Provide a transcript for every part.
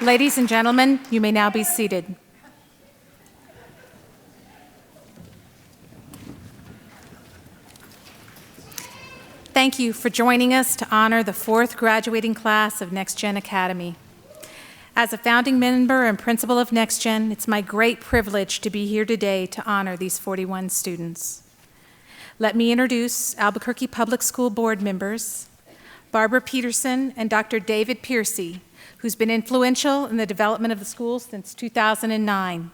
Ladies and gentlemen, you may now be seated. Thank you for joining us to honor the 4th graduating class of Nex Gen Academy. As a founding member and principal of Nex Gen, it's my great privilege to be here today to honor these 41 students. Let me introduce Albuquerque Public School Board members, Barbara Peterson and Dr. David Piercy, who's been influential in the development of the school since 2009.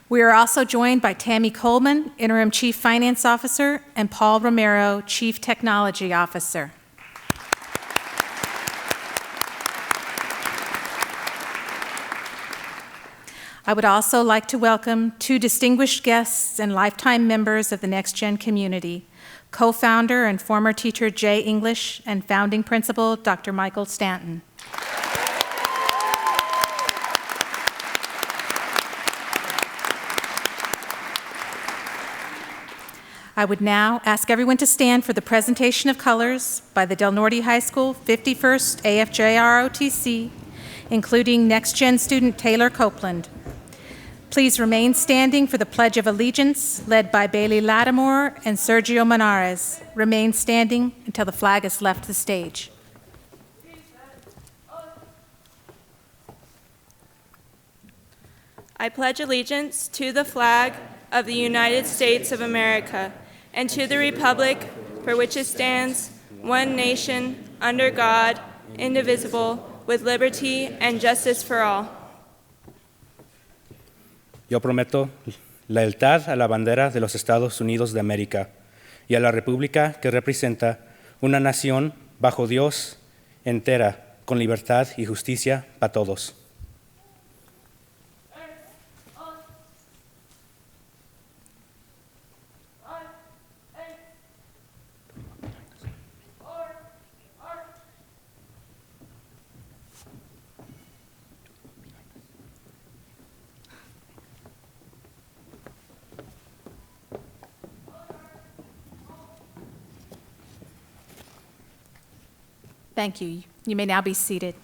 We are also joined by Tammy Coleman, Interim Chief Finance Officer, and Paul Romero, Chief Technology Officer. I would also like to welcome 2 distinguished guests and lifetime members of the Nex Gen community, co-founder and former teacher Jay English and founding principal Dr. Michael Stanton. I would now ask everyone to stand for the presentation of colors by the Del Norte High School 51st AFJ-ROTC, including Nex Gen student Taylor Copeland. Please remain standing for the Pledge of Allegiance, led by Bailey Lattimore and Sergio Menares. Remain standing until the flag has left the stage. I pledge allegiance to the flag of the United States of America and to the republic for which it stands, one nation, under God, indivisible, with liberty and justice for all. Yo prometo lealtad a la bandera de los Estados Unidos de América y a la república que representa una nación bajo Dios entera, con libertad y justicia para todos. Thank you. You may now be seated.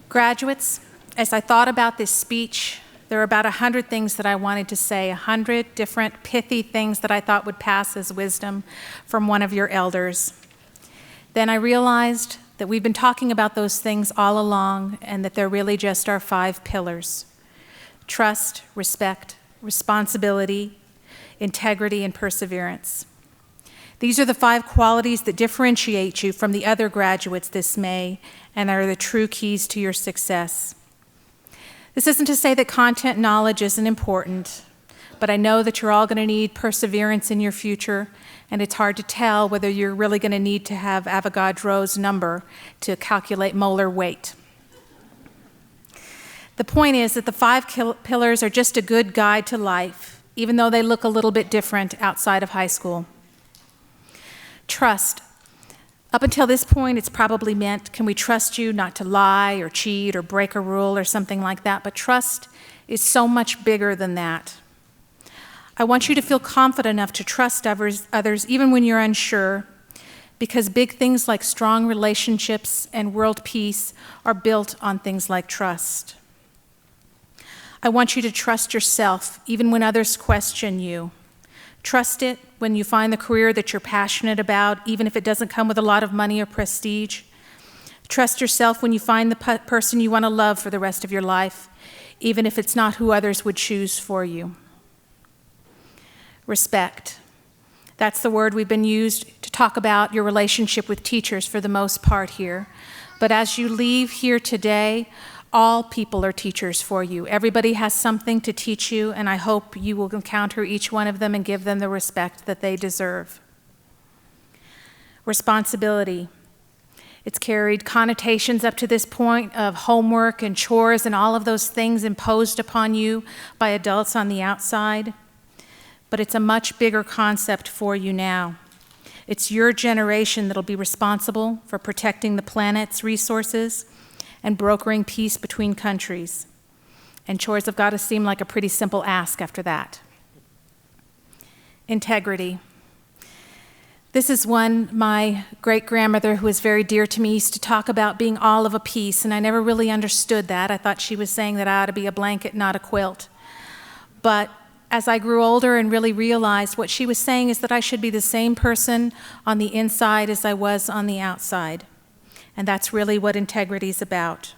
Graduates, as I thought about this speech, there were about 100 things that I wanted to say, 100 different pithy things that I thought would pass as wisdom from one of your elders. Then I realized that we've been talking about those things all along and that they're really just our 5 pillars: trust, respect, responsibility, integrity, and perseverance. These are the 5 qualities that differentiate you from the other graduates this May and are the true keys to your success. This isn't to say that content knowledge isn't important, but I know that you're all going to need perseverance in your future, and it's hard to tell whether you're really going to need to have Avogadro's number to calculate molar weight. The point is that the 5 pillars are just a good guide to life, even though they look a little bit different outside of high school. Trust. Up until this point, it's probably meant, can we trust you not to lie or cheat or break a rule or something like that? But trust is so much bigger than that. I want you to feel confident enough to trust others even when you're unsure, because big things like strong relationships and world peace are built on things like trust. I want you to trust yourself, even when others question you. Trust it when you find the career that you're passionate about, even if it doesn't come with a lot of money or prestige. Trust yourself when you find the person you want to love for the rest of your life, even if it's not who others would choose for you. Respect. That's the word we've been used to talk about your relationship with teachers for the most part here. But as you leave here today, all people are teachers for you. Everybody has something to teach you, and I hope you will encounter each one of them and give them the respect that they deserve. Responsibility. It's carried connotations up to this point of homework and chores and all of those things imposed upon you by adults on the outside. But it's a much bigger concept for you now. It's your generation that'll be responsible for protecting the planet's resources and brokering peace between countries. And chores have got to seem like a pretty simple ask after that. Integrity. This is one my great-grandmother, who is very dear to me, used to talk about being all of a piece, and I never really understood that. I thought she was saying that I ought to be a blanket, not a quilt. But as I grew older and really realized, what she was saying is that I should be the same person on the inside as I was on the outside. And that's really what integrity is about.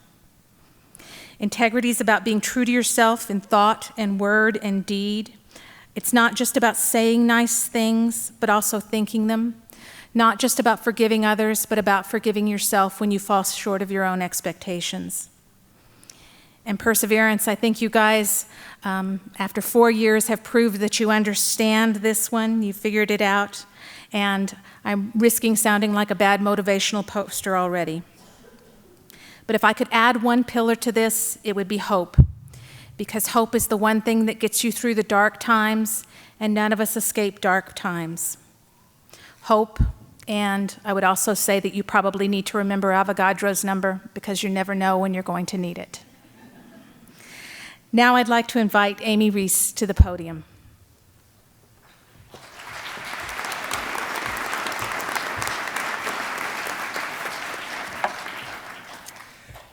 Integrity is about being true to yourself in thought and word and deed. It's not just about saying nice things, but also thinking them. Not just about forgiving others, but about forgiving yourself when you fall short of your own expectations. And perseverance, I think you guys, after 4 years, have proved that you understand this one. You figured it out. And I'm risking sounding like a bad motivational poster already. But if I could add one pillar to this, it would be hope. Because hope is the one thing that gets you through the dark times, and none of us escape dark times. Hope, and I would also say that you probably need to remember Avogadro's number, because you never know when you're going to need it. Now I'd like to invite Amy Reese to the podium.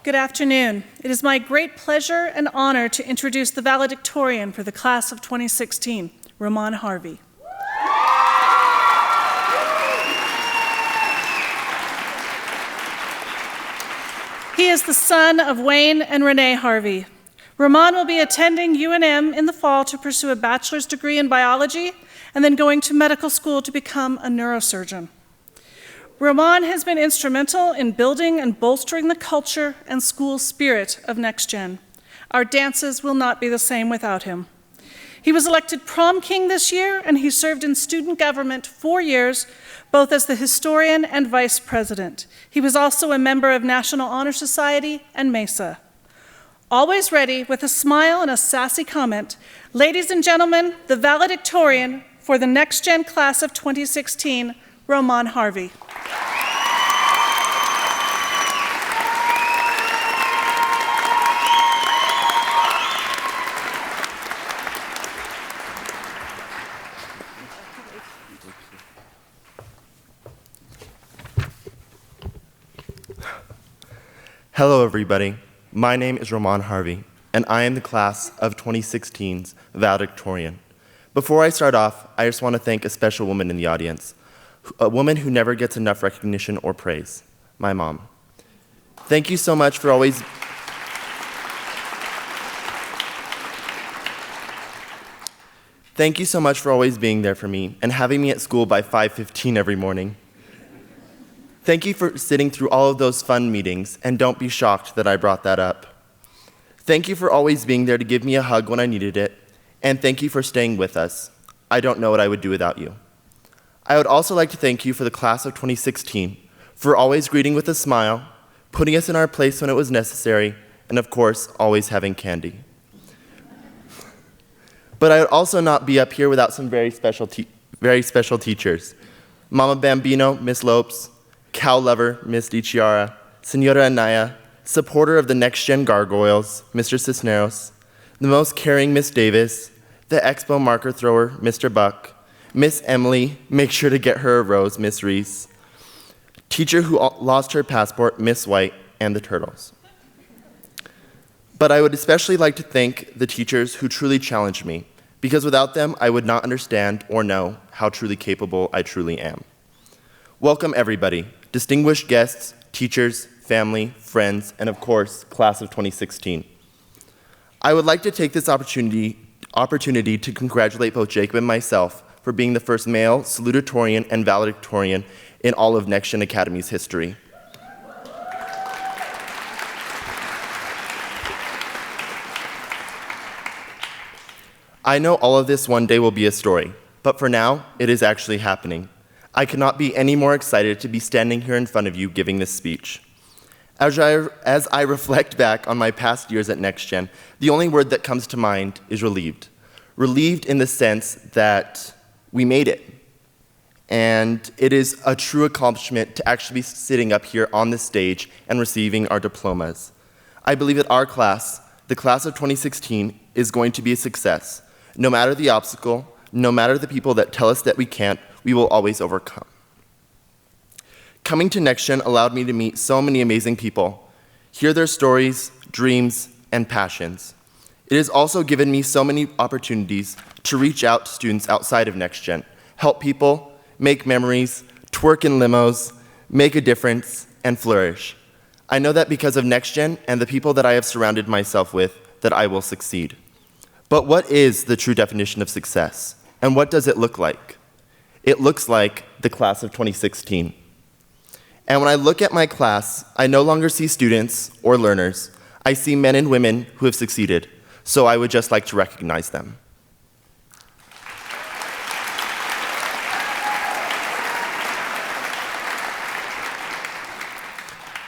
Good afternoon. It is my great pleasure and honor to introduce the valedictorian for the class of 2016, Ramon Harvey. He is the son of Wayne and Renee Harvey. Ramon will be attending UNM in the fall to pursue a bachelor's degree in biology and then going to medical school to become a neurosurgeon. Ramon has been instrumental in building and bolstering the culture and school spirit of Nex Gen. Our dances will not be the same without him. He was elected prom king this year, and he served in student government 4 years, both as the historian and vice president. He was also a member of National Honor Society and MESA. Always ready with a smile and a sassy comment, ladies and gentlemen, the valedictorian for the Nex Gen class of 2016, Ramon Harvey. Hello, everybody. My name is Ramon Harvey, and I am the class of 2016's valedictorian. Before I start off, I just want to thank a special woman in the audience, a woman who never gets enough recognition or praise, my mom. Thank you so much for always being there for me and having me at school by 5:15 every morning. Thank you for sitting through all of those fun meetings, and don't be shocked that I brought that up. Thank you for always being there to give me a hug when I needed it, and thank you for staying with us. I don't know what I would do without you. I would also like to thank you for the class of 2016 for always greeting with a smile, putting us in our place when it was necessary, and of course, always having candy. But I would also not be up here without some very special teachers. Mama Bambino, Miss Lopes, cow lover, Miss DiChiara, Senora Anaya, supporter of the Nex Gen Gargoyles, Mr. Cisneros, the most caring Miss Davis, the expo marker thrower, Mr. Buck, Miss Emily, make sure to get her a rose, Miss Reese, teacher who lost her passport, Miss White, and the Turtles. But I would especially like to thank the teachers who truly challenged me, because without them, I would not understand or know how truly capable I truly am. Welcome, everybody, distinguished guests, teachers, family, friends, and of course, class of 2016. I would like to take this opportunity to congratulate both Jacob and myself for being the first male salutatorian and valedictorian in all of Nex Gen Academy's history. I know all of this one day will be a story, but for now, it is actually happening. I cannot be any more excited to be standing here in front of you giving this speech. As I reflect back on my past years at Nex Gen, the only word that comes to mind is relieved. Relieved in the sense that we made it. And it is a true accomplishment to actually be sitting up here on this stage and receiving our diplomas. I believe that our class, the class of 2016 is going to be a success. No matter the obstacle, no matter the people that tell us that we can't, we will always overcome. Coming to Nex Gen allowed me to meet so many amazing people, hear their stories, dreams, and passions. It has also given me so many opportunities to reach out to students outside of Nex Gen, help people, make memories, twerk in limos, make a difference, and flourish. I know that because of Nex Gen and the people that I have surrounded myself with, that I will succeed. But what is the true definition of success? And what does it look like? It looks like the class of 2016. And when I look at my class, I no longer see students or learners. I see men and women who have succeeded. So I would just like to recognize them.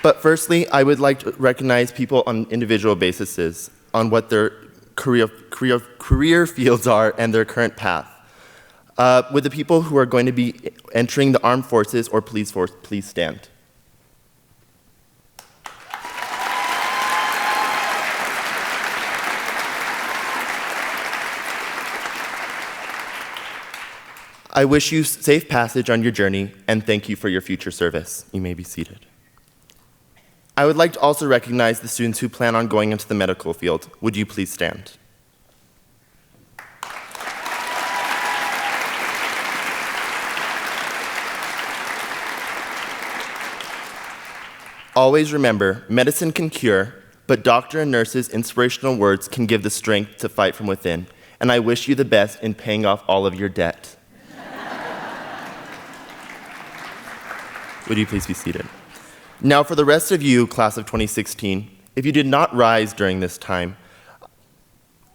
But firstly, I would like to recognize people on individual bases on what their career fields are and their current path. With the people who are going to be entering the armed forces or police force, please stand. I wish you safe passage on your journey and thank you for your future service. You may be seated. I would like to also recognize the students who plan on going into the medical field. Would you please stand? Always remember, medicine can cure, but doctor and nurses' inspirational words can give the strength to fight from within. And I wish you the best in paying off all of your debt. Would you please be seated? Now, for the rest of you, class of 2016, if you did not rise during this time,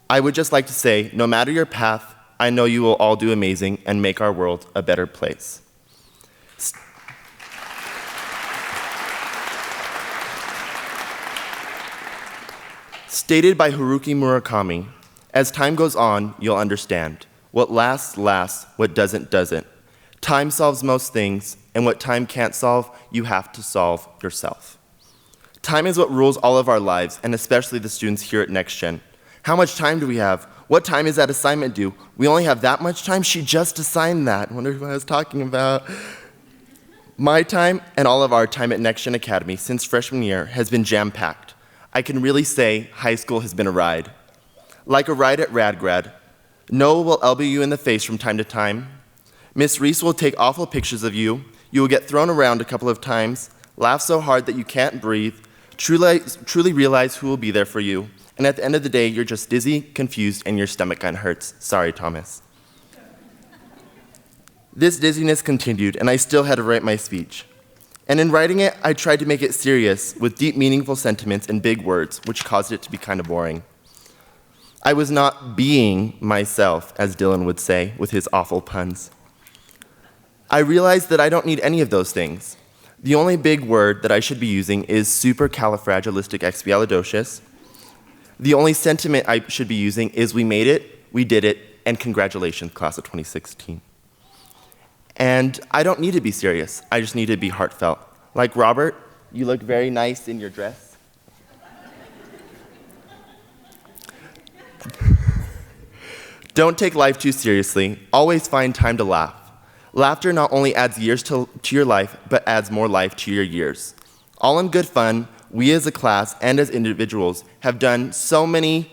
I would just like to say, no matter your path, I know you will all do amazing and make our world a better place. Stated by Haruki Murakami, as time goes on, you'll understand. What lasts, lasts. What doesn't, doesn't. Time solves most things, and what time can't solve, you have to solve yourself. Time is what rules all of our lives, and especially the students here at Nex Gen. How much time do we have? What time is that assignment due? We only have that much time? She just assigned that. I wonder who I was talking about. My time and all of our time at Nex Gen Academy since freshman year has been jam-packed. I can really say high school has been a ride. Like a ride at RadGrad, Noah will elbow you in the face from time to time. Miss Reese will take awful pictures of you. You will get thrown around a couple of times, laugh so hard that you can't breathe, truly realize who will be there for you. And at the end of the day, you're just dizzy, confused, and your stomach kind of hurts. Sorry, Thomas. This dizziness continued, and I still had to write my speech. And in writing it, I tried to make it serious with deep, meaningful sentiments and big words, which caused it to be kind of boring. I was not being myself, as Dylan would say, with his awful puns. I realized that I don't need any of those things. The only big word that I should be using is supercalifragilisticexpialidocious. The only sentiment I should be using is we made it, we did it, and congratulations, class of 2016. And I don't need to be serious, I just need to be heartfelt. Like Robert, you look very nice in your dress. Don't take life too seriously, always find time to laugh. Laughter not only adds years to your life, but adds more life to your years. All in good fun, we as a class and as individuals have done so many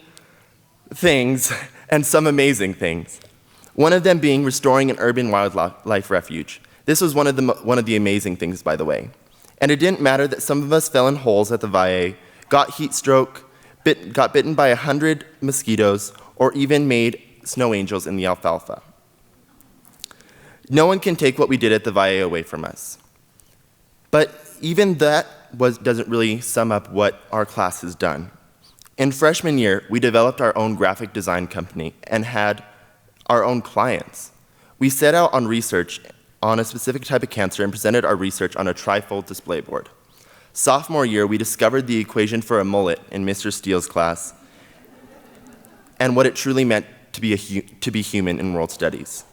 things and some amazing things. One of them being restoring an urban wildlife refuge. This was one of the amazing things, by the way. And it didn't matter that some of us fell in holes at the VIA, got heat stroke, got bitten by 100 mosquitoes, or even made snow angels in the alfalfa. No one can take what we did at the VIA away from us. But even that doesn't really sum up what our class has done. In freshman year, we developed our own graphic design company and had our own clients. We set out on research on a specific type of cancer and presented our research on a trifold display board. Sophomore year, we discovered the equation for a mullet in Mr. Steele's class and what it truly meant to be human in world studies.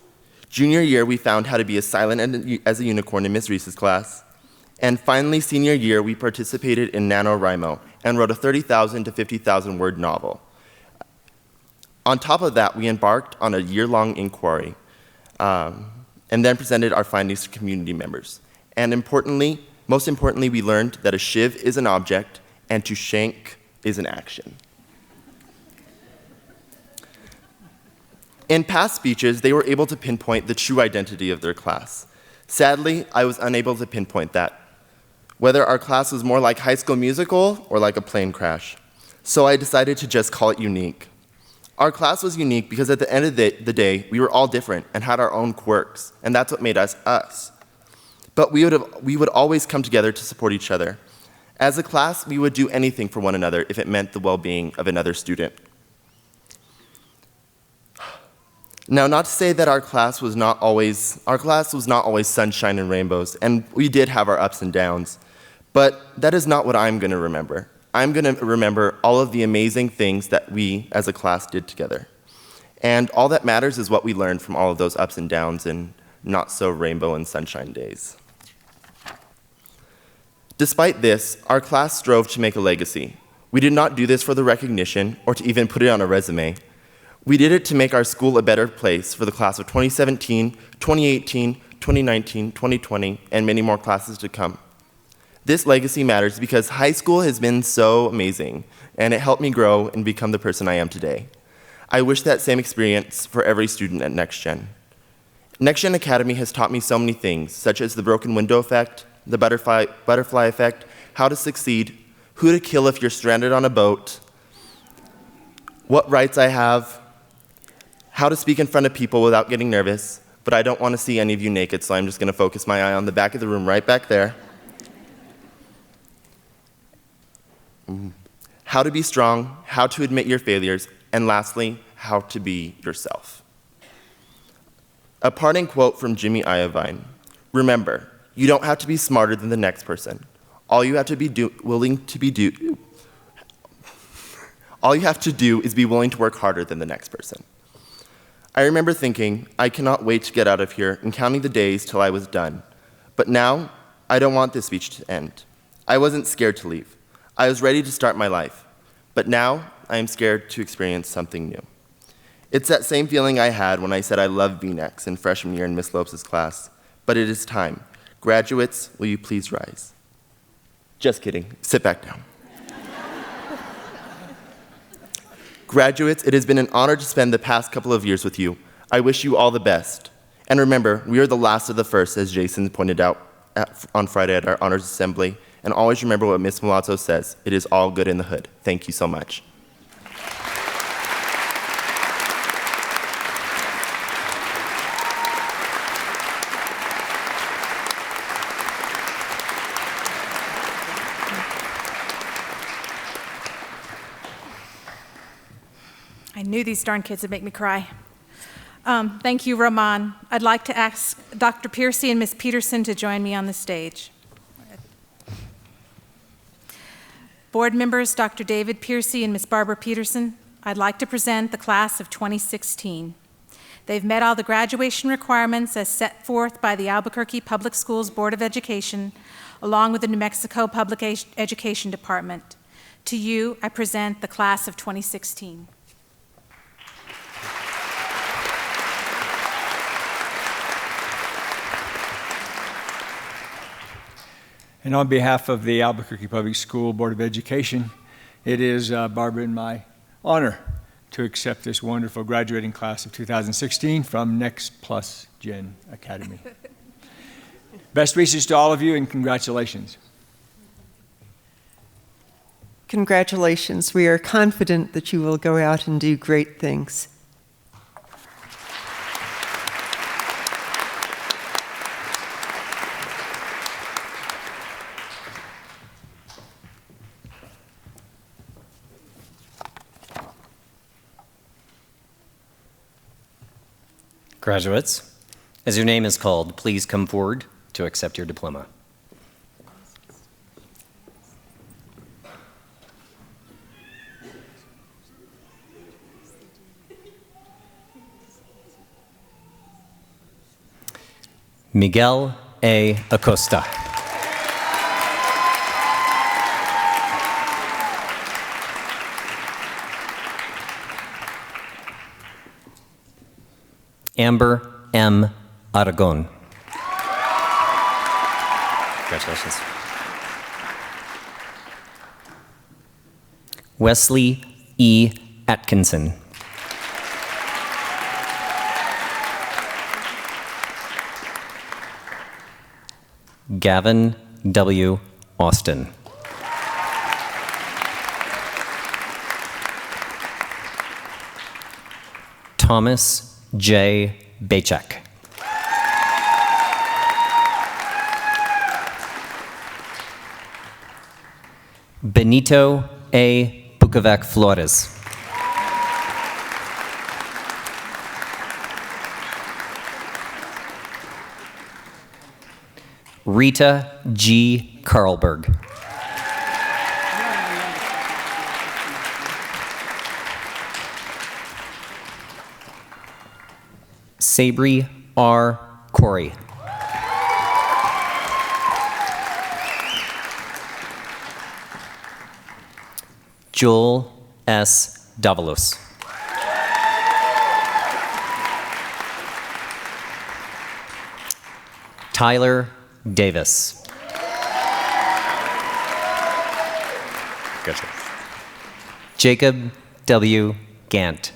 Junior year, we found how to be as silent as a unicorn in Ms. Reese's class. And finally, senior year, we participated in NaNoWriMo and wrote a 30,000 to 50,000 word novel. On top of that, we embarked on a year-long inquiry and then presented our findings to community members. And most importantly, we learned that a shiv is an object and to shank is an action. In past speeches, they were able to pinpoint the true identity of their class. Sadly, I was unable to pinpoint that, whether our class was more like High School Musical or like a plane crash. So I decided to just call it unique. Our class was unique because at the end of the day, we were all different and had our own quirks, and that's what made us us. But we would always come together to support each other. As a class, we would do anything for one another if it meant the well-being of another student. Now, not to say that our class was not always sunshine and rainbows, and we did have our ups and downs, but that is not what I'm going to remember. I'm going to remember all of the amazing things that we as a class did together. And all that matters is what we learned from all of those ups and downs and not so rainbow and sunshine days. Despite this, our class strove to make a legacy. We did not do this for the recognition or to even put it on a resume. We did it to make our school a better place for the class of 2017, 2018, 2019, 2020, and many more classes to come. This legacy matters because high school has been so amazing, and it helped me grow and become the person I am today. I wish that same experience for every student at Nex Gen. Nex Gen Academy has taught me so many things, such as the broken window effect, the butterfly effect, how to succeed, who to kill if you're stranded on a boat, what rights I have, how to speak in front of people without getting nervous, but I don't want to see any of you naked, so I'm just going to focus my eye on the back of the room right back there. How to be strong, how to admit your failures, and lastly, how to be yourself. A parting quote from Jimmy Iovine: remember, you don't have to be smarter than the next person. All you have to do is be willing to work harder than the next person. I remember thinking, I cannot wait to get out of here and counting the days till I was done. But now, I don't want this speech to end. I wasn't scared to leave. I was ready to start my life. But now, I am scared to experience something new. It's that same feeling I had when I said I loved V-necks in freshman year in Miss Lopes' class. But it is time. Graduates, will you please rise? Just kidding. Sit back down. Graduates, it has been an honor to spend the past couple of years with you. I wish you all the best. And remember, we are the last of the first, as Jason pointed out on Friday at our honors assembly. And always remember what Miss Milazzo says, it is all good in the hood. Thank you so much. I knew these darn kids would make me cry. Thank you, Roman. I'd like to ask Dr. Piercy and Ms. Peterson to join me on the stage. Board members, Dr. David Piercy and Ms. Barbara Peterson, I'd like to present the class of 2016. They've met all the graduation requirements as set forth by the Albuquerque Public Schools Board of Education, along with the New Mexico Public Education Department. To you, I present the class of 2016. And on behalf of the Albuquerque Public School Board of Education, it is Barbara and my honor to accept this wonderful graduating class of 2016 from Nex Gen Academy. Best wishes to all of you and congratulations. Congratulations. We are confident that you will go out and do great things. Graduates, as your name is called, please come forward to accept your diploma. Miguel A. Acosta. Amber M. Aragon. Congratulations. Wesley E. Atkinson. Gavin W. Austin. Thomas J. Bachek. Benito A. Bukovac Flores. Rita G. Carlberg. Sabri R. Corey. Joel S. Davalos. Tyler Davis. Gotcha. Jacob W. Gant.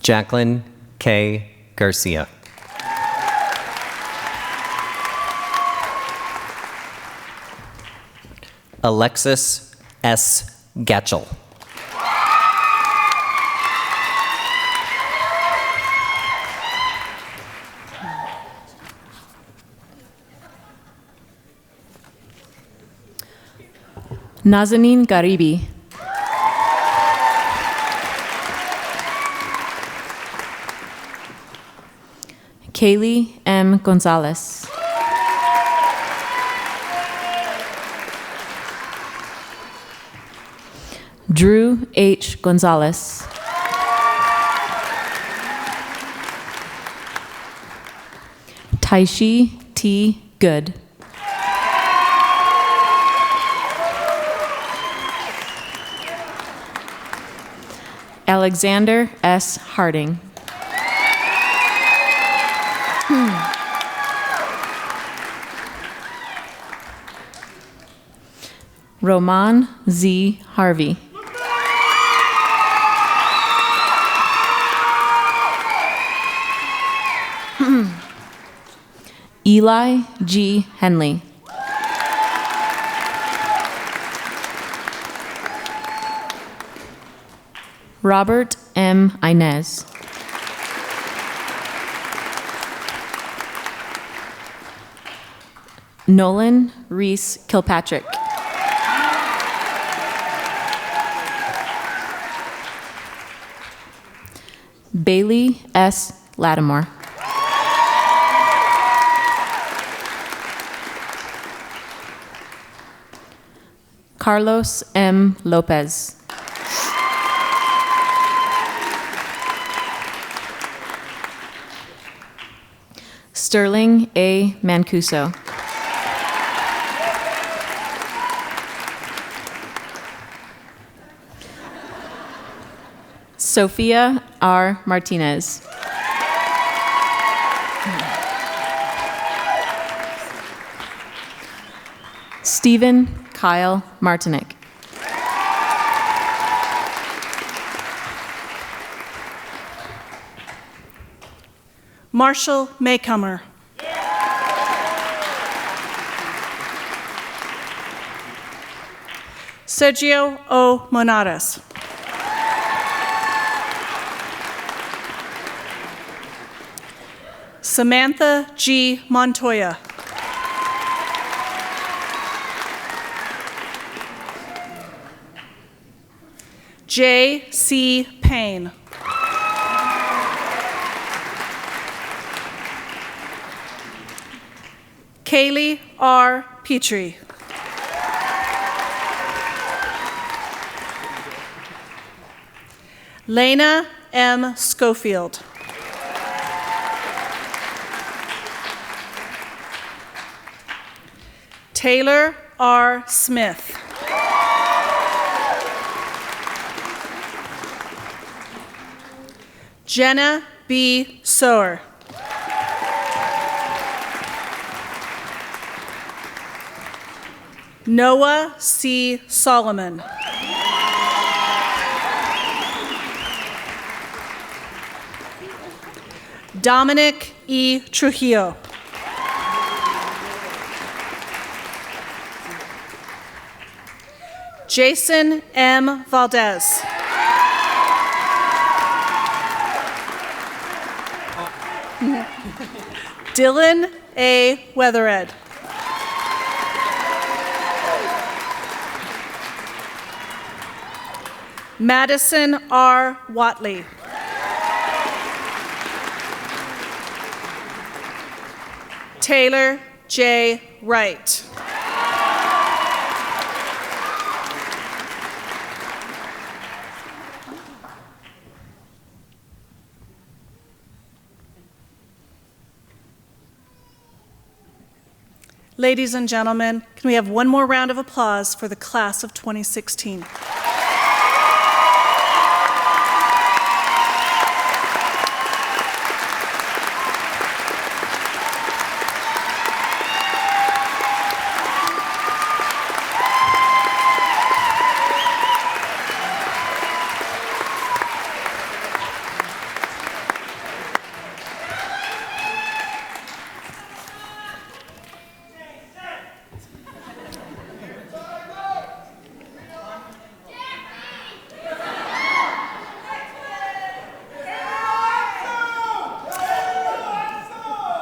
Jacqueline K. Garcia. Alexis S. Gatchell. Nazanin Garibi. Kaylee M. Gonzalez. Drew H. Gonzalez. Taishi T. Good. Alexander S. Harding. Roman Z. Harvey. Eli G. Henley. Robert M. Inez. Nolan Reese Kilpatrick. Bailey S. Lattimore. Carlos M. Lopez. Sterling A. Mancuso. Sophia R. Martinez. Stephen Kyle Martinick. Marshall Maycomer. Sergio O. Monadas. Samantha G. Montoya. J. C. Payne. Kaylee R. Petrie. Lena M. Schofield. Taylor R. Smith. Jenna B. Sower. Noah C. Solomon. Dominic E. Trujillo. Jason M. Valdez. Dylan A. Weathered. Madison R. Watley. Taylor J. Wright. Ladies and gentlemen, can we have one more round of applause for the class of 2016?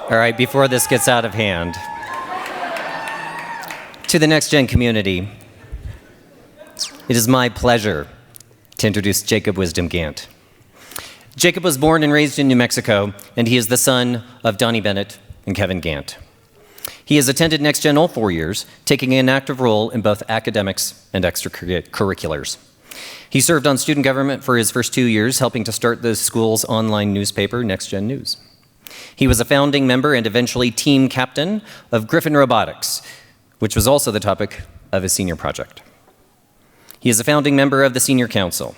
All right, before this gets out of hand, to the Next Gen community, it is my pleasure to introduce Jacob Wisdom Gant. Jacob was born and raised in New Mexico, and he is the son of Donnie Bennett and Kevin Gant. He has attended Next Gen all 4 years, taking an active role in both academics and extracurriculars. He served on student government for his first 2 years, helping to start the school's online newspaper, Next Gen News. He was a founding member and eventually team captain of Griffin Robotics, which was also the topic of his senior project. He is a founding member of the Senior Council.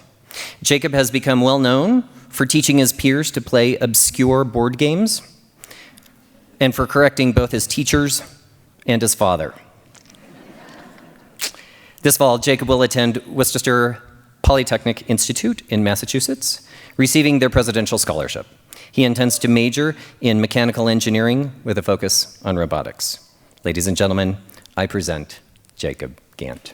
Jacob has become well known for teaching his peers to play obscure board games and for correcting both his teachers and his father. This fall, Jacob will attend Worcester Polytechnic Institute in Massachusetts, receiving their presidential scholarship. He intends to major in mechanical engineering with a focus on robotics. Ladies and gentlemen, I present Jacob Gant.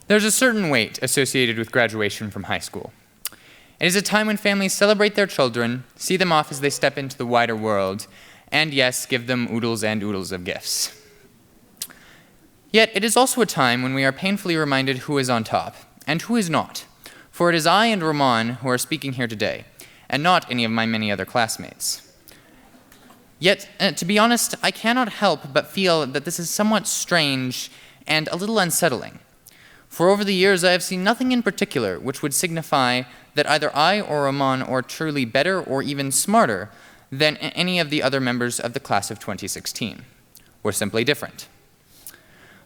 There's a certain weight associated with graduation from high school. It is a time when families celebrate their children, see them off as they step into the wider world, and yes, give them oodles and oodles of gifts. Yet it is also a time when we are painfully reminded who is on top and who is not, for it is I and Ramon who are speaking here today, and not any of my many other classmates. Yet, to be honest, I cannot help but feel that this is somewhat strange and a little unsettling. For over the years, I have seen nothing in particular which would signify that either I or Ramon are truly better or even smarter than any of the other members of the class of 2016. We're simply different.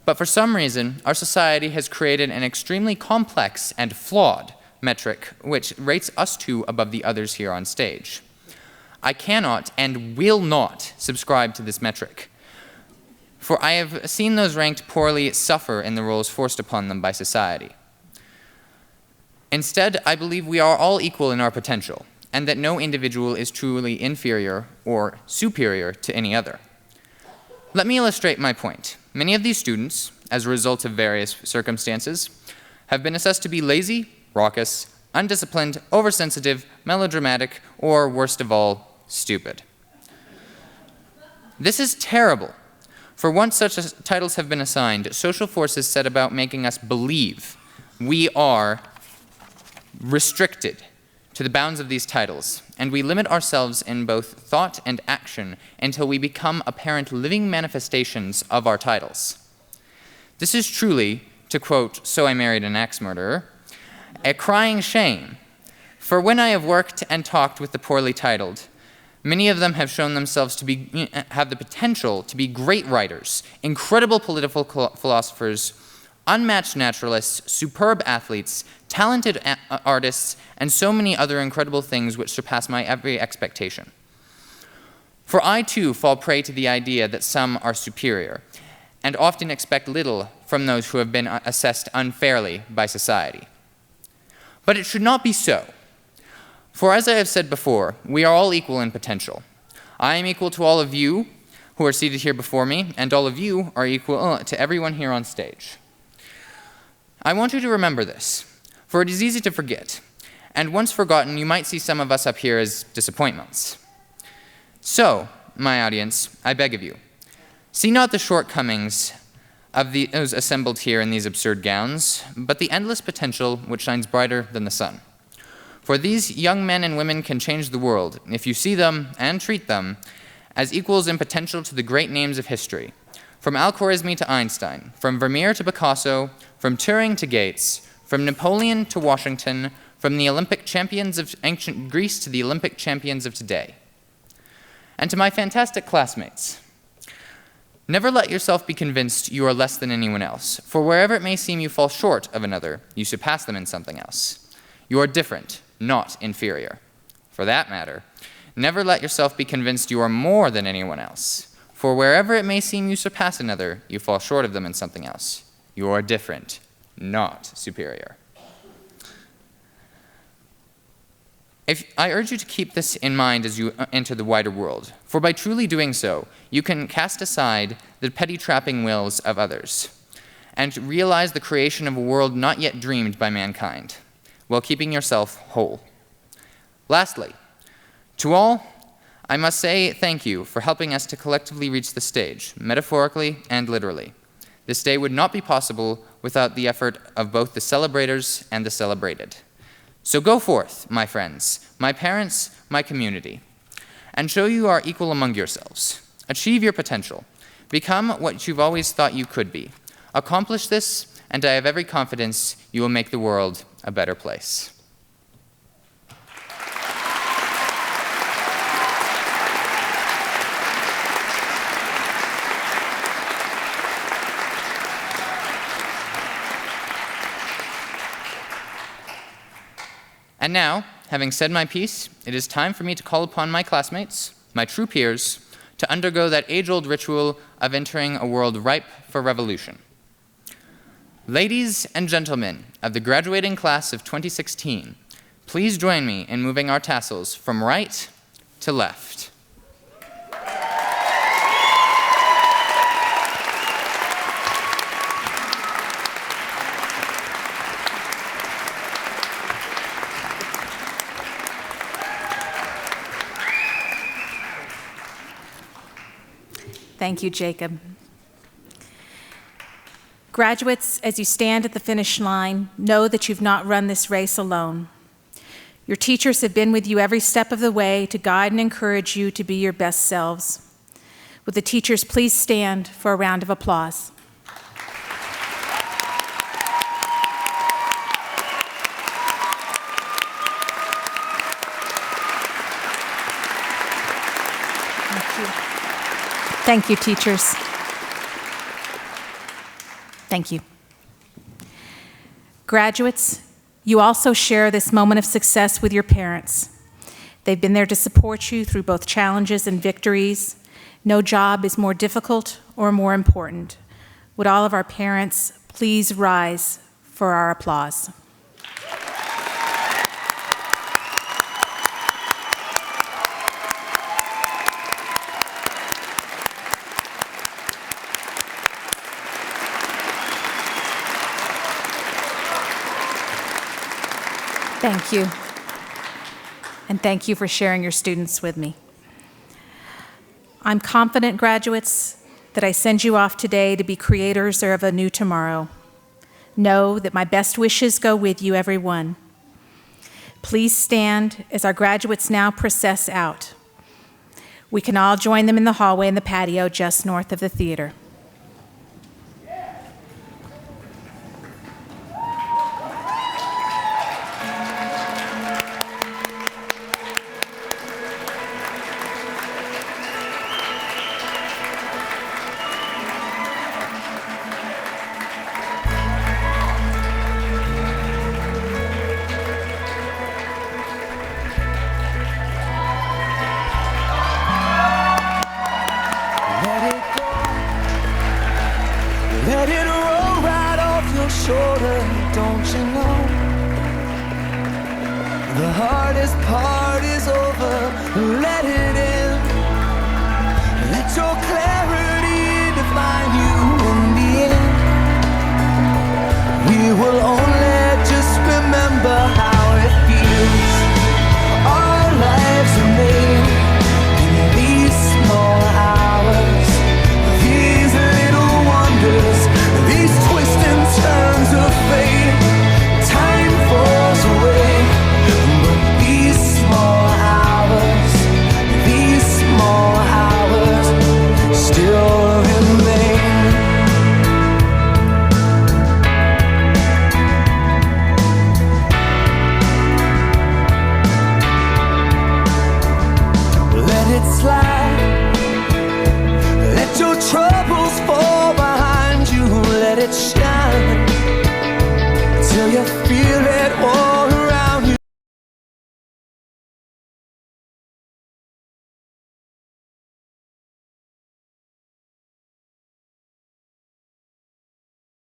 But for some reason, our society has created an extremely complex and flawed metric which rates us two above the others here on stage. I cannot and will not subscribe to this metric, for I have seen those ranked poorly suffer in the roles forced upon them by society. Instead, I believe we are all equal in our potential, and that no individual is truly inferior or superior to any other. Let me illustrate my point. Many of these students, as a result of various circumstances, have been assessed to be lazy, raucous, undisciplined, oversensitive, melodramatic, or worst of all, stupid. This is terrible. For once such titles have been assigned, social forces set about making us believe we are restricted to the bounds of these titles, and we limit ourselves in both thought and action until we become apparent living manifestations of our titles. This is truly, to quote So I Married an Axe Murderer, a crying shame, For when I have worked and talked with the poorly titled, many of them have shown themselves to have the potential to be great writers, incredible political philosophers, unmatched naturalists, superb athletes, talented artists, and so many other incredible things which surpass my every expectation. For I too fall prey to the idea that some are superior, and often expect little from those who have been assessed unfairly by society. But it should not be so. For as I have said before, we are all equal in potential. I am equal to all of you who are seated here before me, and all of you are equal to everyone here on stage. I want you to remember this, for it is easy to forget, and once forgotten, you might see some of us up here as disappointments. So, my audience, I beg of you, see not the shortcomings of those assembled here in these absurd gowns, but the endless potential which shines brighter than the sun. For these young men and women can change the world if you see them and treat them as equals in potential to the great names of history, from Al-Khwarizmi to Einstein, from Vermeer to Picasso, from Turing to Gates, from Napoleon to Washington, from the Olympic champions of ancient Greece to the Olympic champions of today. And to my fantastic classmates, never let yourself be convinced you are less than anyone else, for wherever it may seem you fall short of another, you surpass them in something else. You are different, not inferior. For that matter, never let yourself be convinced you are more than anyone else, for wherever it may seem you surpass another, you fall short of them in something else. You are different, not superior. I urge you to keep this in mind as you enter the wider world, for by truly doing so, you can cast aside the petty trapping wills of others and realize the creation of a world not yet dreamed by mankind, while keeping yourself whole. Lastly, to all, I must say thank you for helping us to collectively reach the stage, metaphorically and literally. This day would not be possible without the effort of both the celebrators and the celebrated. So go forth, my friends, my parents, my community, and show you are equal among yourselves. Achieve your potential. Become what you've always thought you could be. Accomplish this, and I have every confidence you will make the world a better place. And now, having said my piece, it is time for me to call upon my classmates, my true peers, to undergo that age-old ritual of entering a world ripe for revolution. Ladies and gentlemen of the graduating class of 2016, please join me in moving our tassels from right to left. Thank you, Jacob. Graduates, as you stand at the finish line, know that you've not run this race alone. Your teachers have been with you every step of the way to guide and encourage you to be your best selves. Would the teachers please stand for a round of applause? Thank you, teachers. Thank you. Graduates, you also share this moment of success with your parents. They've been there to support you through both challenges and victories. No job is more difficult or more important. Would all of our parents please rise for our applause? Thank you. And thank you for sharing your students with me. I'm confident, graduates, that I send you off today to be creators of a new tomorrow. Know that my best wishes go with you, everyone. Please stand as our graduates now process out. We can all join them in the hallway in the patio just north of the theater. The hardest part is over, let it in. Let your clarity define you in the end. We will only just remember how it feels. Our lives are made in these small hours, these little wonders, these twists and turns of fate. Time falls away, but these small hours still remain. Let it slide. Let your troubles fall behind you. Let it shine till you feel